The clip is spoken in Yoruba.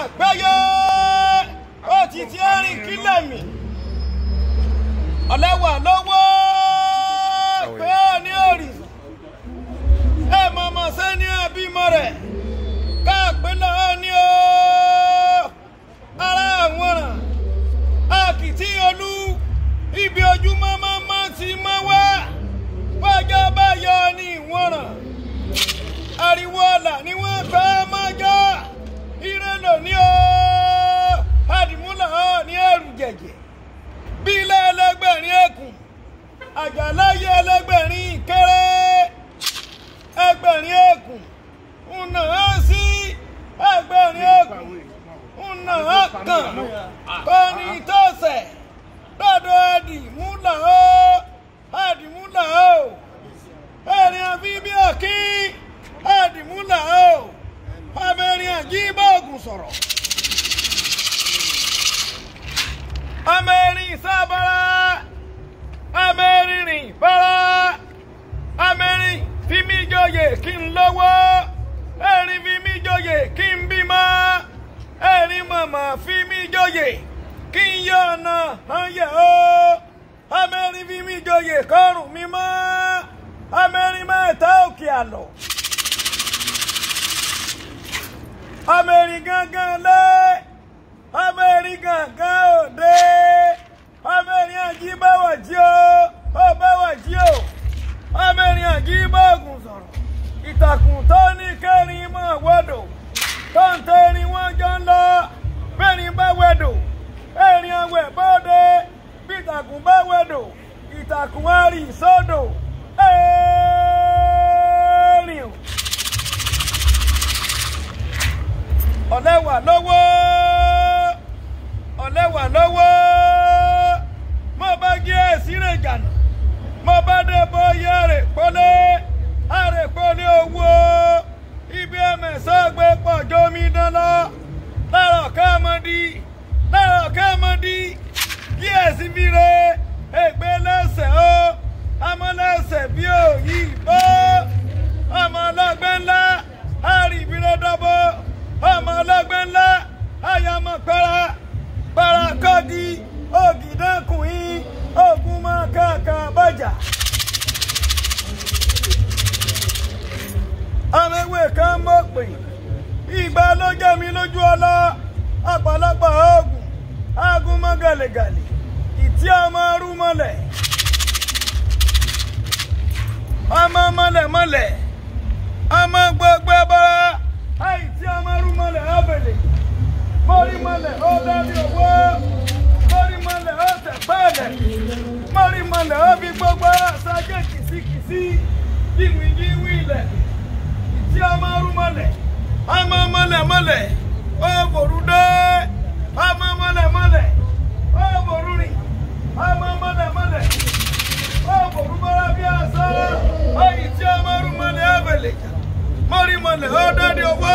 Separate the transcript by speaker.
Speaker 1: àgbáyé ó ti ti ẹ̀rìn kílẹ̀ mi ọ̀lẹ́wà lọ́wọ́ pé ó ní òrìṣà ẹ mọ̀mọ́ sẹ́ni àbímọ rẹ̀ káàpẹ́lẹ̀ ó ní ó ara àwọn ràn àkìtì olú ibi ojúmọ́ máa ti mọ́ wá wájọ́ bá yọ ní ìwọ̀nràn ariwo ọ̀là ni wọ́n fẹ́ mọ́jọ́ ìrẹ́lò ní ó àdìmúlà ó ní ẹrù jẹ̀jẹ̀ bí ilé ẹlẹgbẹ̀rin ẹkùn àjàláyé ẹlẹgbẹ̀rin kéré ẹgbẹ̀rin ẹkùn ńnà á sí ẹgbẹ̀rin ẹkùn ńnà á kàn kọ́ni tọ́sẹ̀ lọ́dọ̀ àdìmúlà ó ẹ̀rìn àbíbí ọ̀kí àdìmúlà ó abẹ́rin àjíbọ̀gùn sọ̀rọ̀ amẹ́rin sábàrá amẹ́rin rìn bàrá amẹ́rin fi mí joyè kí n lówó ẹ̀rin fi mí joyè kí n bímọ ẹ̀rin màmá fi mí joyè kí n yọ ọ̀nà ọ̀yẹ̀ o amẹ́rin fi mí joyè kọ́rùn mi mọ́ amẹ́rin mẹ́ta òkè àlọ́ amẹ́rin gángan lé amẹ́rin gángan òde amẹ́rin àjíbáwà jí o ọbáwà jí o amẹ́rin àjíbọ̀gùn sọ̀rọ̀ ìtàkùn tó ní kẹrin mọ́ wọ́dọ̀ tó ń tẹrin wọ́n jọ ń lọ bẹ́ẹ̀ni bá wẹ̀dọ̀ ẹ̀rin àwẹ̀ bọ́dẹ bí ìtàkùn bá wẹ̀dọ̀ ìtàkùn àrí sódò ẹ̀rin o. ọ̀lẹ́wà lọ́wọ́ mo bá gé ẹ̀sìnrẹ̀ jànà mo bá dé bóyá àrèpọ́lé owó ibi ẹ̀mẹ̀sán gbé pọ̀ jómi dáná lọ́rọ̀ kẹ́mọ́dí kí ẹ̀sìn fi re ègbé lẹ́sẹ̀ ó amọ́lẹ́sẹ̀ bí òyìnbó ọmọ ọlọ́gbẹ́ ńlá àrìbìrẹ́ dọ́bọ̀ ọmọ ọlọ́gbẹ́ ńlá àyàmọ̀ parakọ́dí ògìdánkùnrin ogun máa kàkà bọ́jà. àwọn ewé kan mọ̀ pé ìgbà ló jẹ́ mi lójú ọlá ọ̀pọ̀lọpọ̀ oògùn aagun mọ́ gàlẹ́gàlẹ́ ìtí ọmọ rú mọ́lẹ̀ ọmọ mọ́lẹ̀ ọmọ gbogbo ẹbọra àìtí ọmọ rú mọ́lẹ̀ ọ̀bẹ̀lẹ̀ mórí mọ́lẹ̀ ó dárí owó mórí mọ́lẹ̀ ó tẹ̀pẹ́ẹ̀lẹ̀ mórí mọ́lẹ̀ ó fi gbogbo ara ṣáájú kìsíkìsí yíwìyíwì ilẹ̀ ìtí ọmọ rú mọ́lẹ̀ ọmọ mọ́lẹ̀ ó bòrú dé ọmọ mọ́lẹ̀ ó bòrú rìn ọmọ mọ́lẹ̀ ó bòrú bọ́lá bí àṣà ìtí ọmọ rú mọ́lẹ̀ ọ̀bẹ̀lẹ̀ mórí mọ́lẹ̀ ó dárí owó